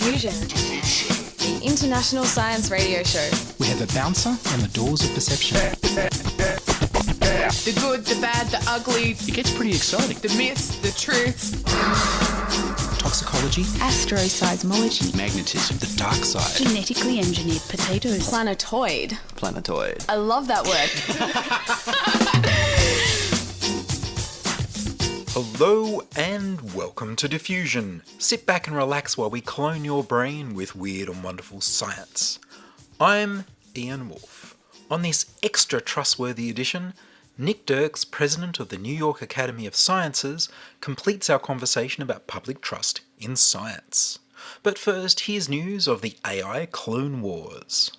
Diffusion, the international science radio show. We have a bouncer on the doors of perception. The good, the bad, the ugly. It gets pretty exciting. The myths, the truths. Toxicology. Astroseismology. Magnetism. The dark side. Genetically engineered potatoes. Planetoid. Planetoid. I love that word. Hello and welcome to Diffusion. Sit back and relax while we clone your brain with weird and wonderful science. I'm Ian Woolf. On this extra trustworthy edition, Nick Dirks, president of the New York Academy of Sciences, completes our conversation about public trust in science. But first, here's news of the AI Clone Wars.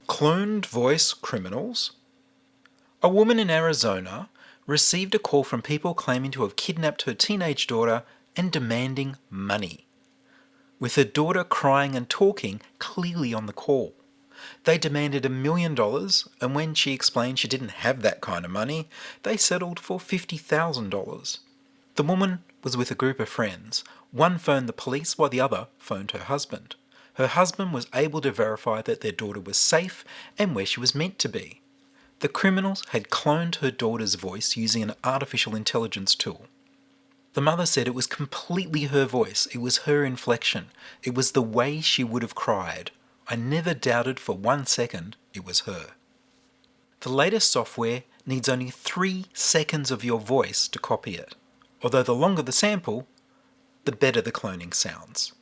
Cloned voice criminals? A woman in Arizona received a call from people claiming to have kidnapped her teenage daughter and demanding money, with her daughter crying and talking clearly on the call. They demanded $1 million, and when she explained she didn't have that kind of money, they settled for $50,000. The woman was with a group of friends. One phoned the police while the other phoned her husband. Her husband was able to verify that their daughter was safe and where she was meant to be. The criminals had cloned her daughter's voice using an artificial intelligence tool. The mother said it was completely her voice, it was her inflection, it was the way she would have cried. I never doubted for 1 second it was her. The latest software needs only 3 seconds of your voice to copy it, although the longer the sample, the better the cloning sounds.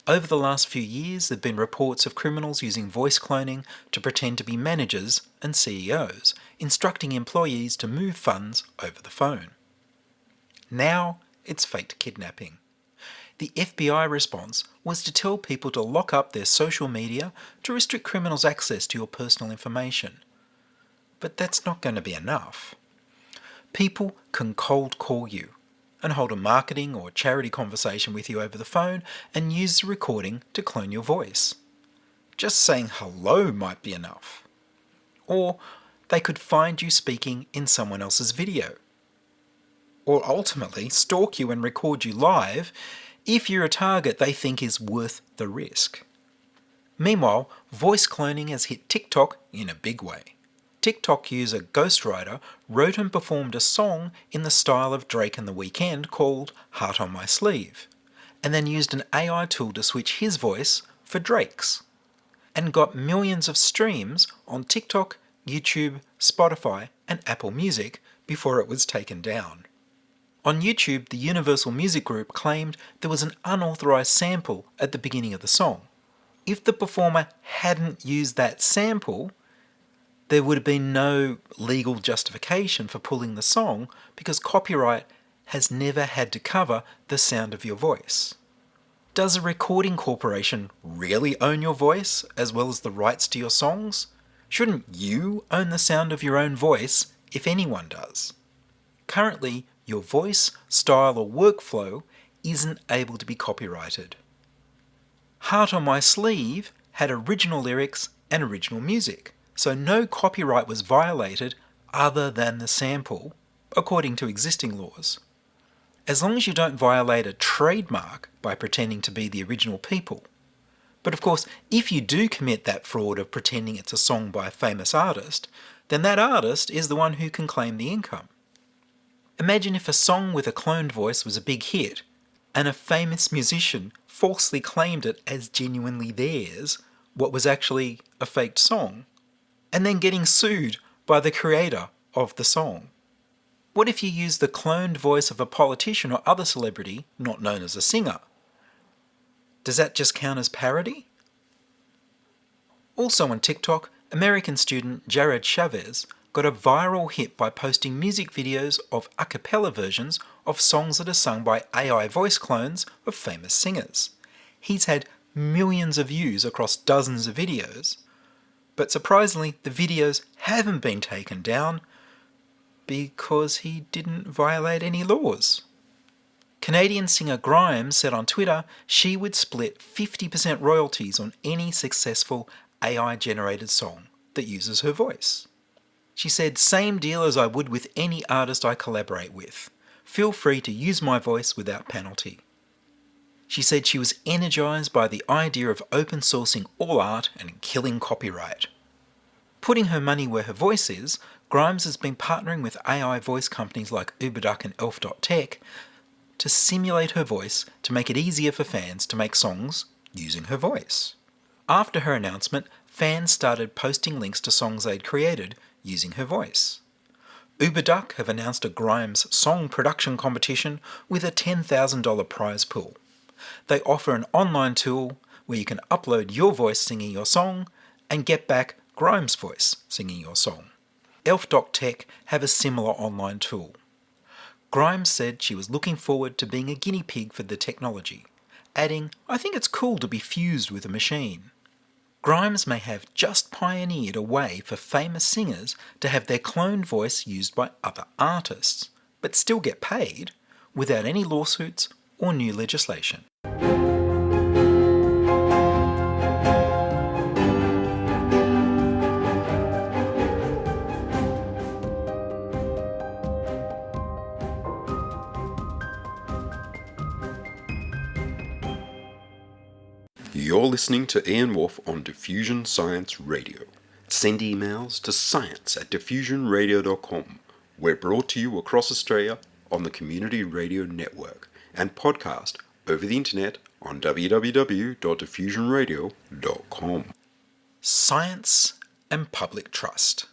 Over the last few years, there have been reports of criminals using voice cloning to pretend to be managers and CEOs, instructing employees to move funds over the phone. Now it's faked kidnapping. The FBI response was to tell people to lock up their social media to restrict criminals' access to your personal information. But that's not going to be enough. People can cold call you and hold a marketing or charity conversation with you over the phone and use the recording to clone your voice. Just saying hello might be enough. Or they could find you speaking in someone else's video. Or ultimately stalk you and record you live if you're a target they think is worth the risk. Meanwhile, voice cloning has hit TikTok in a big way. TikTok user Ghostwriter wrote and performed a song in the style of Drake and The Weeknd called Heart on My Sleeve, and then used an AI tool to switch his voice for Drake's, and got millions of streams on TikTok, YouTube, Spotify and Apple Music before it was taken down. On YouTube, the Universal Music Group claimed there was an unauthorized sample at the beginning of the song. If the performer hadn't used that sample, there would have been no legal justification for pulling the song because copyright has never had to cover the sound of your voice. Does a recording corporation really own your voice as well as the rights to your songs? Shouldn't you own the sound of your own voice if anyone does? Currently, your voice, style or workflow isn't able to be copyrighted. Heart on My Sleeve had original lyrics and original music, so no copyright was violated other than the sample, according to existing laws. As long as you don't violate a trademark by pretending to be the original people. But of course, if you do commit that fraud of pretending it's a song by a famous artist, then that artist is the one who can claim the income. Imagine if a song with a cloned voice was a big hit, and a famous musician falsely claimed it as genuinely theirs, what was actually a faked song, and then getting sued by the creator of the song. What if you use the cloned voice of a politician or other celebrity not known as a singer? Does that just count as parody? Also on TikTok, American student Jared Chavez got a viral hit by posting music videos of a cappella versions of songs that are sung by AI voice clones of famous singers. He's had millions of views across dozens of videos, but surprisingly the videos haven't been taken down because he didn't violate any laws. Canadian singer Grimes said on Twitter she would split 50% royalties on any successful AI-generated song that uses her voice. She said, "Same deal as I would with any artist I collaborate with. Feel free to use my voice without penalty." She said she was energised by the idea of open sourcing all art and killing copyright. Putting her money where her voice is, Grimes has been partnering with AI voice companies like Uberduck and Elf.tech to simulate her voice to make it easier for fans to make songs using her voice. After her announcement, fans started posting links to songs they'd created using her voice. Uberduck have announced a Grimes song production competition with a $10,000 prize pool. They offer an online tool where you can upload your voice singing your song and get back Grimes' voice singing your song. Elf.tech have a similar online tool. Grimes said she was looking forward to being a guinea pig for the technology, adding, "I think it's cool to be fused with a machine." Grimes may have just pioneered a way for famous singers to have their cloned voice used by other artists, but still get paid without any lawsuits or new legislation. You're listening to Ian Woolf on Diffusion Science Radio. Send emails to science@diffusionradio.com. We're brought to you across Australia on the Community Radio Network and podcast over the internet on www.diffusionradio.com. Science and public trust.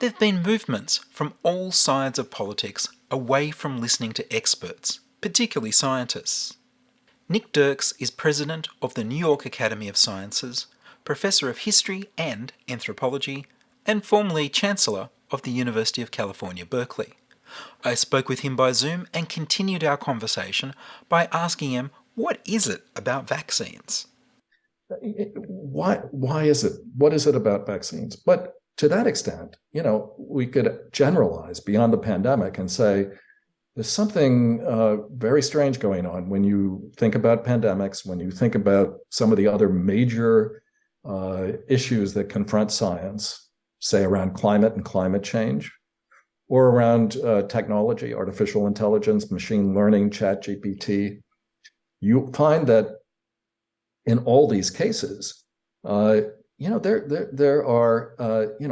There have been movements from all sides of politics away from listening to experts, particularly scientists. Nick Dirks is president of the New York Academy of Sciences, professor of history and anthropology, and formerly chancellor of the University of California, Berkeley. I spoke with him by Zoom and continued our conversation by asking him, what is it about vaccines? Why is it? What is it about vaccines? But to that extent, we could generalize beyond the pandemic and say, there's something very strange going on when you think about pandemics, when you think about some of the other major issues that confront science, say around climate and climate change, or around technology, artificial intelligence, machine learning, ChatGPT. You find that in all these cases, there are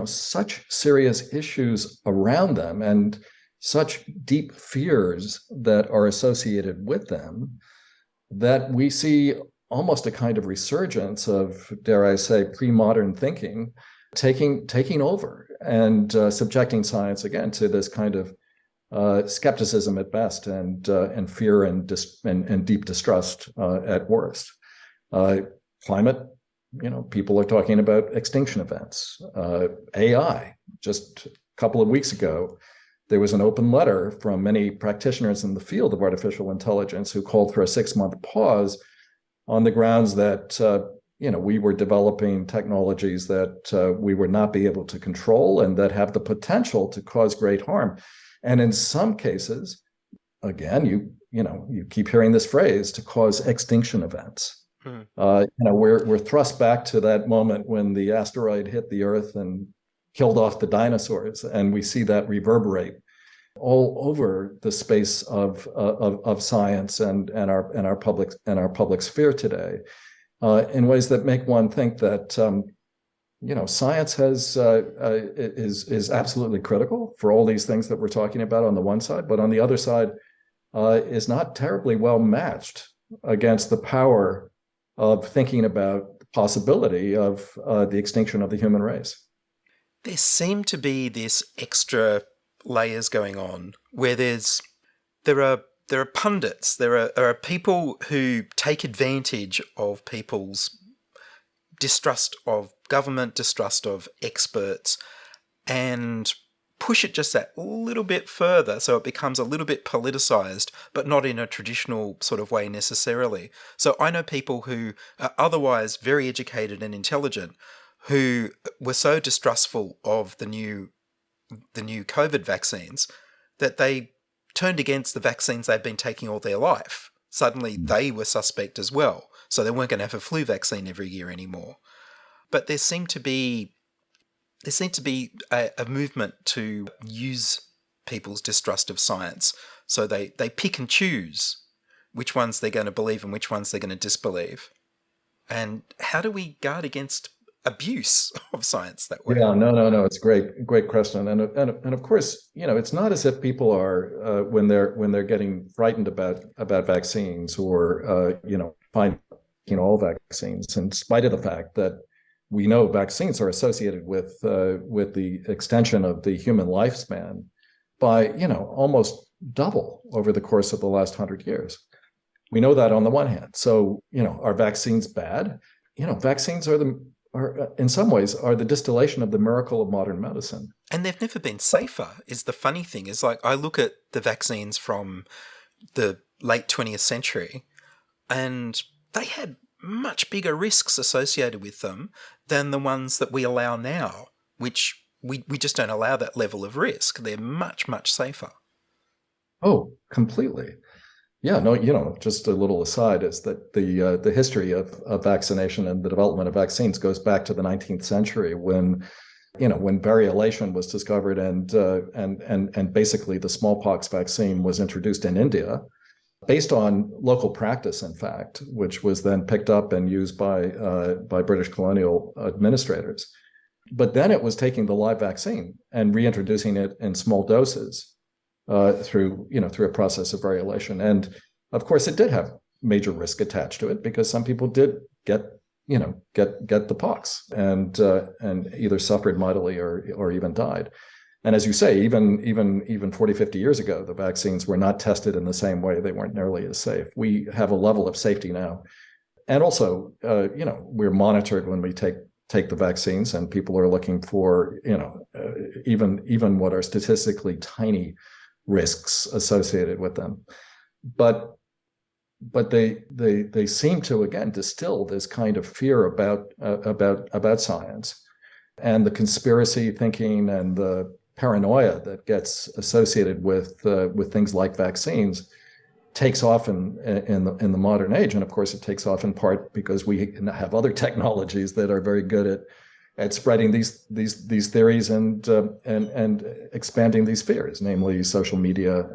such serious issues around them and such deep fears that are associated with them that we see almost a kind of resurgence of, dare I say, pre-modern thinking taking over and subjecting science again to this kind of skepticism at best and fear and deep distrust at worst. Climate, people are talking about extinction events. AI, just a couple of weeks ago, there was an open letter from many practitioners in the field of artificial intelligence who called for a 6-month pause on the grounds that we were developing technologies that we would not be able to control and that have the potential to cause great harm. And in some cases, again, you keep hearing this phrase, to cause extinction events. We're thrust back to that moment when the asteroid hit the Earth and killed off the dinosaurs, and we see that reverberate all over the space of science and our public sphere today, in ways that make one think that science is absolutely critical for all these things that we're talking about on the one side, but on the other side is not terribly well matched against the power of thinking about the possibility of the extinction of the human race. There seem to be this extra layers going on where there are pundits, there are people who take advantage of people's distrust of government, distrust of experts, and push it just that little bit further so it becomes a little bit politicized, but not in a traditional sort of way necessarily. So I know people who are otherwise very educated and intelligent who were so distrustful of the new COVID vaccines that they turned against the vaccines they'd been taking all their life. Suddenly they were suspect as well. So they weren't going to have a flu vaccine every year anymore. But there seemed to be a movement to use people's distrust of science. So they pick and choose which ones they're going to believe and which ones they're going to disbelieve. And how do we guard against abuse of science that way? Yeah, no. It's great question. And of course, it's not as if people are when they're getting frightened about vaccines or finding all vaccines, in spite of the fact that we know vaccines are associated with the extension of the human lifespan by almost double over the course of the last 100 years. We know that on the one hand. So are vaccines bad? Vaccines are in some ways the distillation of the miracle of modern medicine. And they've never been safer, is the funny thing. Is like I look at the vaccines from the late 20th century and they had much bigger risks associated with them than the ones that we allow now, which we just don't allow that level of risk. They're much, much safer. Oh, completely. Yeah, no, just a little aside is that the history of vaccination and the development of vaccines goes back to the 19th century when variolation was discovered and basically the smallpox vaccine was introduced in India based on local practice, in fact, which was then picked up and used by British colonial administrators. But then it was taking the live vaccine and reintroducing it in small doses through a process of variolation. And of course, it did have major risk attached to it because some people did get the pox and either suffered mightily or even died. And as you say, even 40, 50 years ago, the vaccines were not tested in the same way. They weren't nearly as safe. We have a level of safety now. And also, we're monitored when we take the vaccines, and people are looking for, even what are statistically tiny risks associated with them. But they seem to, again, distill this kind of fear about science and the conspiracy thinking and the paranoia that gets associated with things like vaccines takes off in the modern age. And of course, it takes off in part because we have other technologies that are very good at spreading these theories and expanding these fears, namely social media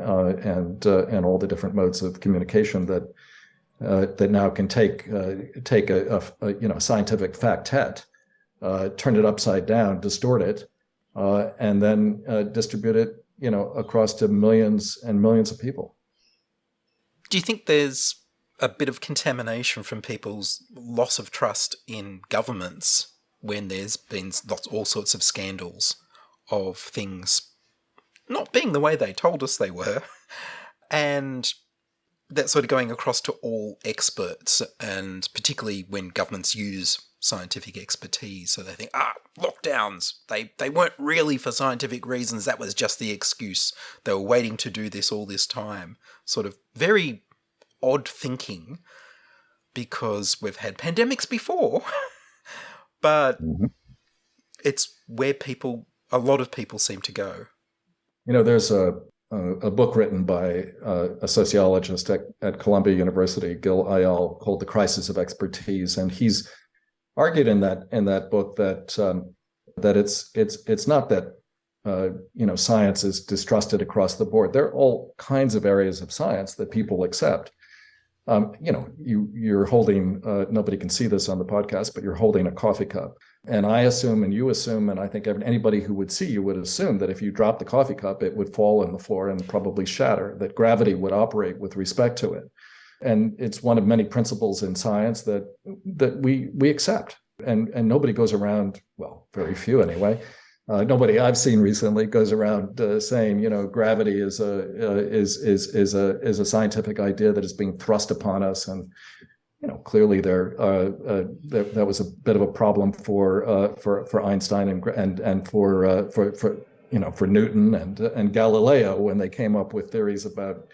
and all the different modes of communication that now can take a scientific fact turn it upside down, distort it, and then distribute it across to millions and millions of people. Do you think there's a bit of contamination from people's loss of trust in governments when there's been all sorts of scandals of things not being the way they told us they were, and that sort of going across to all experts, and particularly when governments use scientific expertise, so they think, lockdowns, they weren't really for scientific reasons, that was just the excuse. They were waiting to do this all this time. Sort of very odd thinking, because we've had pandemics before, but it's where a lot of people seem to go. There's a book written by a sociologist at Columbia University, Gil Eyal, called The Crisis of Expertise, and he's argued in that book that it's not that science is distrusted across the board. There are all kinds of areas of science that people accept. You're holding, nobody can see this on the podcast, but you're holding a coffee cup. And I assume, and you assume, and I think anybody who would see you would assume that if you drop the coffee cup, it would fall on the floor and probably shatter, that gravity would operate with respect to it. And it's one of many principles in science that we accept. And nobody goes around, well, very few anyway, nobody I've seen recently goes around saying, gravity is a scientific idea that is being thrust upon us, and clearly that was a bit of a problem for Einstein and for Newton and Galileo when they came up with theories about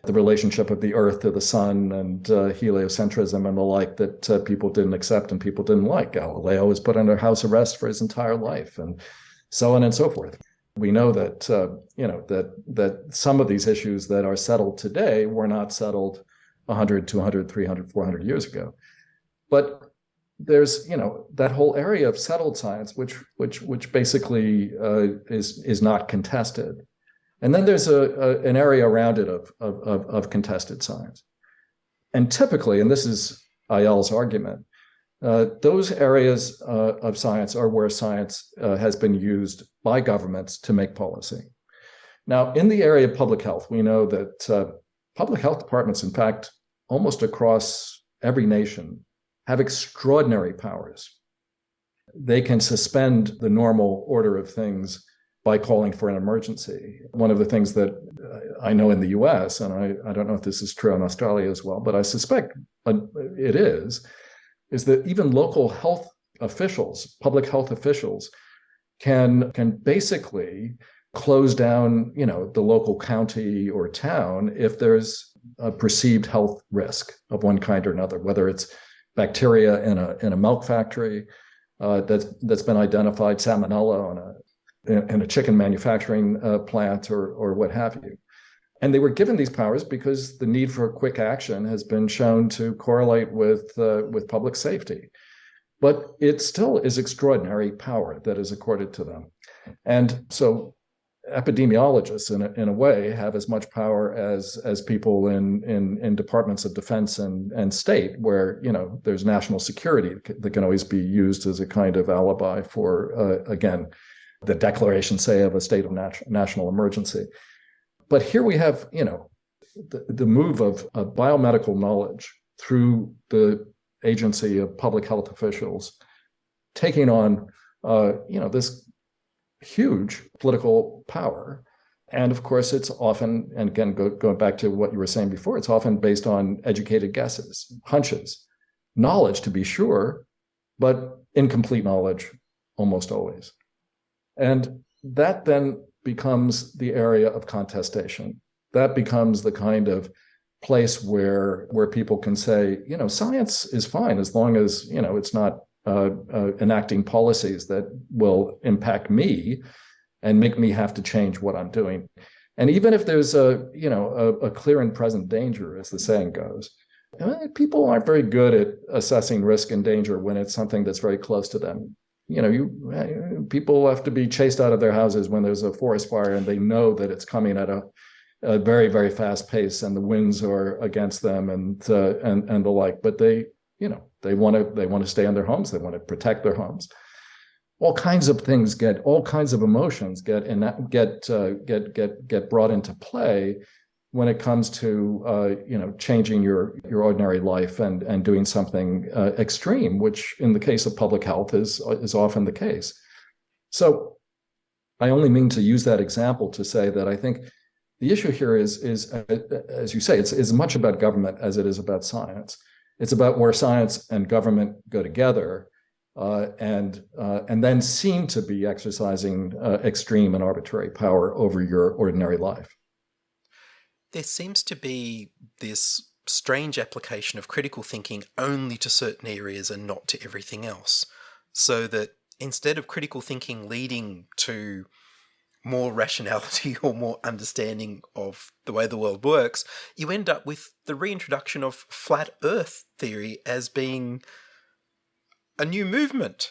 the relationship of the Earth to the Sun and heliocentrism and the like that people didn't accept and people didn't like. Galileo was put under house arrest for his entire life, and so on and so forth. We know that that some of these issues that are settled today were not settled 100, 200, 300, 400 years ago. But there's that whole area of settled science, which basically is not contested, and then there's an area around it of contested science. And typically, and this is Ayal's argument, those areas of science are where science has been used by governments to make policy. Now, in the area of public health, we know that public health departments, in fact, almost across every nation, have extraordinary powers. They can suspend the normal order of things by calling for an emergency. One of the things that I know in the US, and I don't know if this is true in Australia as well, but I suspect it is that even local health officials, public health officials, can basically close down, the local county or town if there's a perceived health risk of one kind or another, whether it's bacteria in a milk factory that's been identified, salmonella in a chicken manufacturing plant or what have you. And they were given these powers because the need for quick action has been shown to correlate with public safety. But it still is extraordinary power that is accorded to them. And so epidemiologists, in a way, have as much power as people in departments of defense and state, where there's national security that can always be used as a kind of alibi for, again, the declaration, say, of a state of national emergency. But here we have, the move of biomedical knowledge through the agency of public health officials taking on, this huge political power. And of course, it's often, and again, going back to what you were saying before, it's often based on educated guesses, hunches, knowledge to be sure, but incomplete knowledge almost always. And that then becomes the area of contestation. That becomes the kind of place where people can say, science is fine as long as, it's not enacting policies that will impact me and make me have to change what I'm doing. And even if there's a clear and present danger, as the saying goes, people aren't very good at assessing risk and danger when it's something that's very close to them. People have to be chased out of their houses when there's a forest fire and they know that it's coming at a very, very fast pace and the winds are against them and the like. But they want to stay in their homes. They want to protect their homes. All kinds of things all kinds of emotions get brought into play when it comes to changing your ordinary life and doing something extreme, which in the case of public health is often the case. So I only mean to use that example to say that I think the issue here is as you say, it's as much about government as it is about science. It's about where science and government go together and then seem to be exercising extreme and arbitrary power over your ordinary life. There seems to be this strange application of critical thinking only to certain areas and not to everything else. So that instead of critical thinking leading to more rationality or more understanding of the way the world works, you end up with the reintroduction of flat earth theory as being a new movement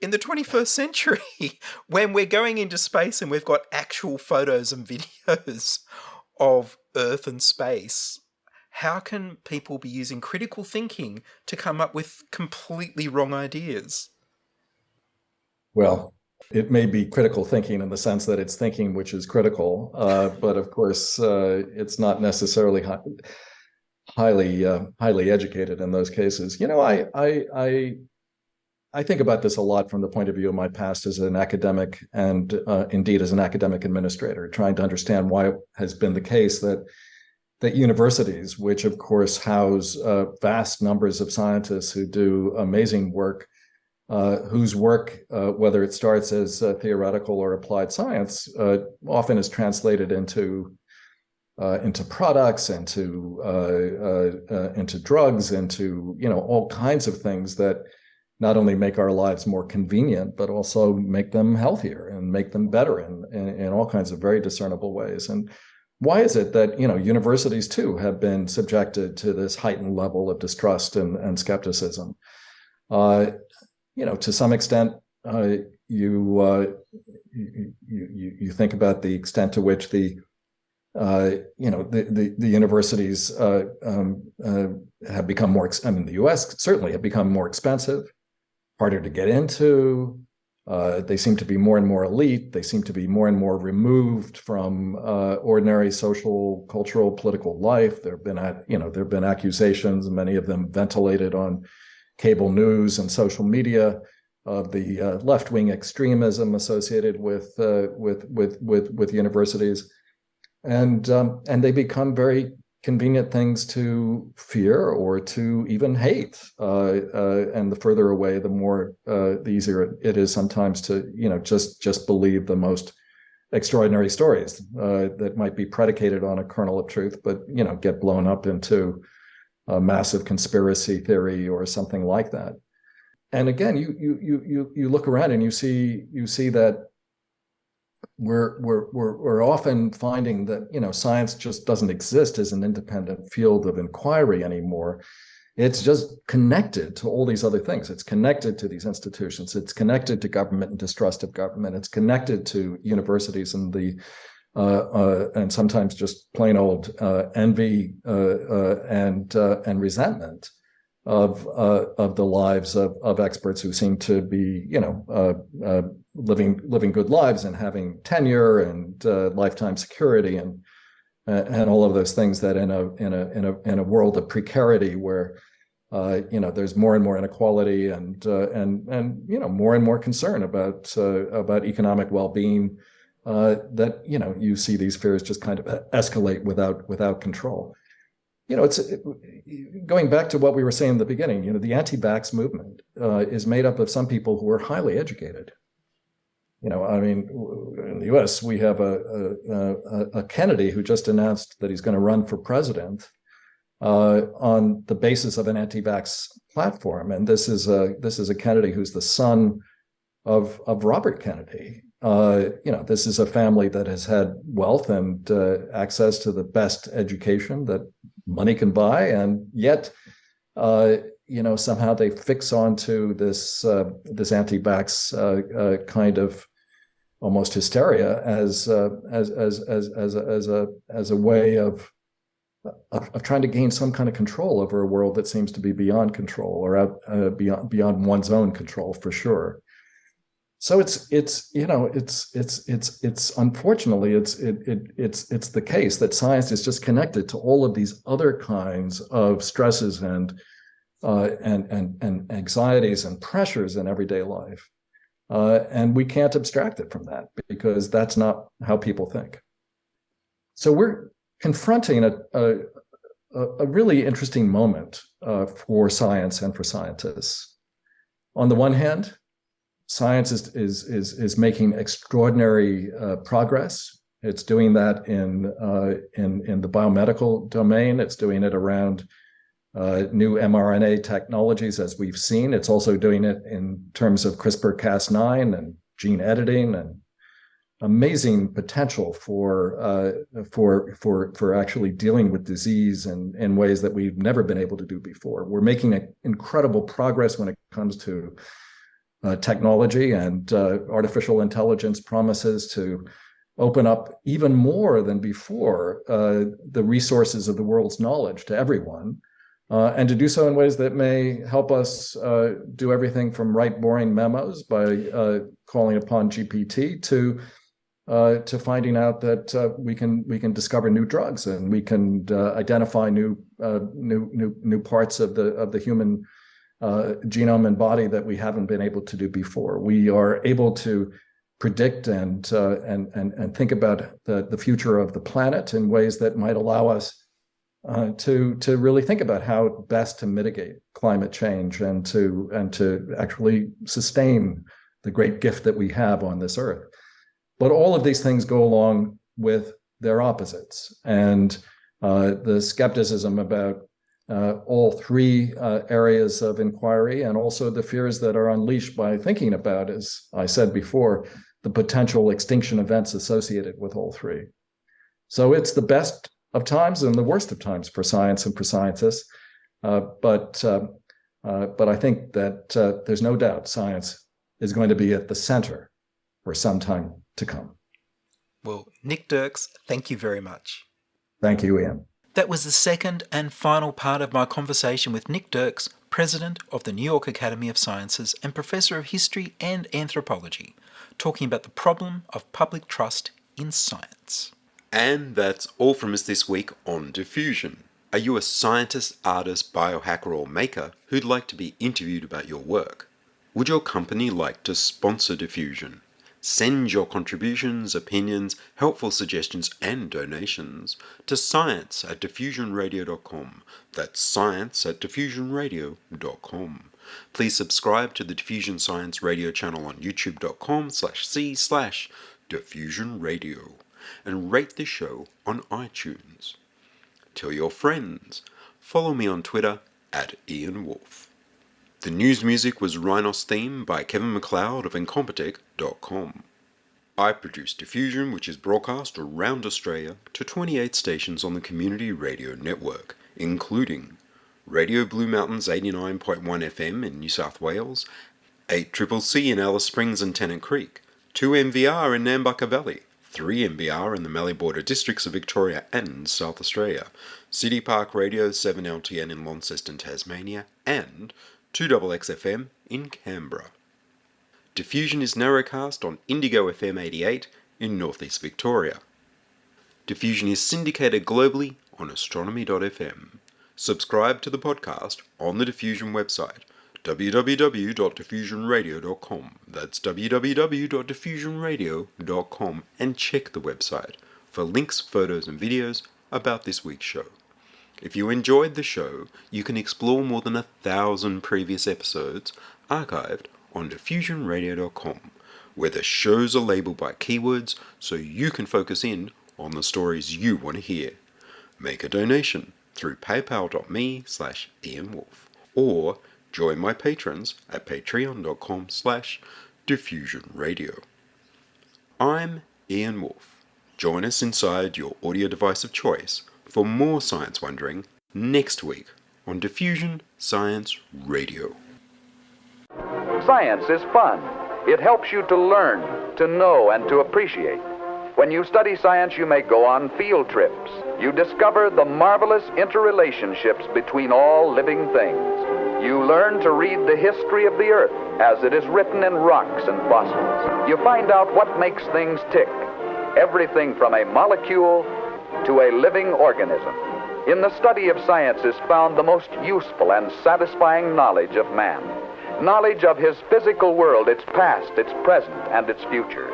in the 21st century when we're going into space and we've got actual photos and videos of Earth and space. How can people be using critical thinking to come up with completely wrong ideas? Well, it may be critical thinking in the sense that it's thinking which is critical, but of course, it's not necessarily highly educated in those cases. I think about this a lot from the point of view of my past as an academic and indeed as an academic administrator, trying to understand why it has been the case that universities, which of course house vast numbers of scientists who do amazing work, whose work, whether it starts as theoretical or applied science, often is translated into products, into drugs, into all kinds of things that not only make our lives more convenient, but also make them healthier and make them better in all kinds of very discernible ways. And why is it that, universities too have been subjected to this heightened level of distrust and skepticism? To some extent, you think about the extent to which the universities have become more. The U.S. certainly have become more expensive, harder to get into. They seem to be more and more elite. They seem to be more and more removed from ordinary social, cultural, political life. There have been accusations, many of them ventilated on cable news and social media, of the left-wing extremism associated with universities, and they become very convenient things to fear or to even hate. And the further away, the easier it is sometimes to just believe the most extraordinary stories that might be predicated on a kernel of truth, but get blown up into a massive conspiracy theory or something like that. And again, you look around and you see that we're often finding that science just doesn't exist as an independent field of inquiry anymore. It's just connected to all these other things. It's connected to these institutions. It's connected to government and distrust of government. It's connected to universities and and sometimes just plain old envy and resentment of the lives of experts who seem to be living good lives and having tenure and lifetime security and all of those things that in a world of precarity where there's more and more inequality and more and more concern about economic well-being, that you see these fears just kind of escalate without control. It's going back to what we were saying in the beginning. The anti-vax movement is made up of some people who are highly educated. In the U.S. we have a Kennedy who just announced that he's going to run for president on the basis of an anti-vax platform, and this is a Kennedy who's the son of Robert Kennedy. This is a family that has had wealth and access to the best education that money can buy, and yet, somehow they fix onto this anti-vax kind of almost hysteria as a way of trying to gain some kind of control over a world that seems to be beyond control or beyond one's own control, for sure. So it's unfortunately it's the case that science is just connected to all of these other kinds of stresses and anxieties and pressures in everyday life, and we can't abstract it from that because that's not how people think. So we're confronting a really interesting moment for science and for scientists. On the one hand, science is making extraordinary progress. It's doing that in the biomedical domain. It's doing it around new mRNA technologies, as we've seen. It's also doing it in terms of CRISPR-Cas9 and gene editing, and amazing potential for actually dealing with disease in ways that we've never been able to do before. We're making incredible progress when it comes to technology, and artificial intelligence promises to open up even more than before the resources of the world's knowledge to everyone, and to do so in ways that may help us do everything from write boring memos by calling upon GPT to finding out that we can discover new drugs, and we can identify new parts of the human genome and body that we haven't been able to do before. We are able to predict and think about the future of the planet in ways that might allow us to really think about how best to mitigate climate change and to actually sustain the great gift that we have on this earth. But all of these things go along with their opposites, and the skepticism about all three areas of inquiry, and also the fears that are unleashed by thinking about, as I said before, the potential extinction events associated with all three. So it's the best of times and the worst of times for science and for scientists. But I think that there's no doubt science is going to be at the center for some time to come. Well, Nick Dirks, thank you very much. Thank you, Ian. That was the second and final part of my conversation with Nick Dirks, President of the New York Academy of Sciences and Professor of History and Anthropology, talking about the problem of public trust in science. And that's all from us this week on Diffusion. Are you a scientist, artist, biohacker, or maker who'd like to be interviewed about your work? Would your company like to sponsor Diffusion? Send your contributions, opinions, helpful suggestions, and donations to science@diffusionradio.com. That's science@diffusionradio.com. Please subscribe to the Diffusion Science Radio channel on youtube.com/c/diffusionradio and rate the show on iTunes. Tell your friends. Follow me on Twitter @Ian Woolf. The news music was Rhinos Theme by Kevin MacLeod of Incompetech.com. I produce Diffusion, which is broadcast around Australia to 28 stations on the Community Radio Network, including Radio Blue Mountains 89.1 FM in New South Wales, 8CCC in Alice Springs and Tennant Creek, 2 MVR in Nambucca Valley, 3 MBR in the Mallee Border districts of Victoria and South Australia, City Park Radio 7LTN in Launceston, Tasmania, and 2XXFM in Canberra. Diffusion is narrowcast on Indigo FM 88 in northeast Victoria. Diffusion is syndicated globally on astronomy.fm. Subscribe to the podcast on the Diffusion website, www.diffusionradio.com. That's www.diffusionradio.com, and check the website for links, photos, and videos about this week's show. If you enjoyed the show, you can explore more than 1,000 previous episodes archived on diffusionradio.com, where the shows are labeled by keywords so you can focus in on the stories you want to hear. Make a donation through paypal.me/IanWolf, or join my patrons at patreon.com/diffusionradio. I'm Ian Woolf. Join us inside your audio device of choice for more science wondering next week on Diffusion Science Radio. Science is fun. It helps you to learn, to know, and to appreciate. When you study science, you may go on field trips. You discover the marvelous interrelationships between all living things. You learn to read the history of the Earth as it is written in rocks and fossils. You find out what makes things tick, everything from a molecule to a living organism. In the study of science is found the most useful and satisfying knowledge of man. Knowledge of his physical world, its past, its present, and its future.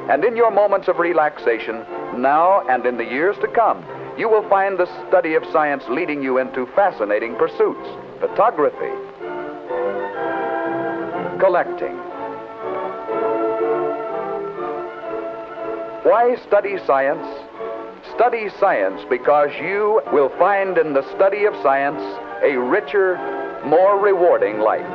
And in your moments of relaxation, now and in the years to come, you will find the study of science leading you into fascinating pursuits. Photography, collecting. Why study science? Study science because you will find in the study of science a richer, more rewarding life.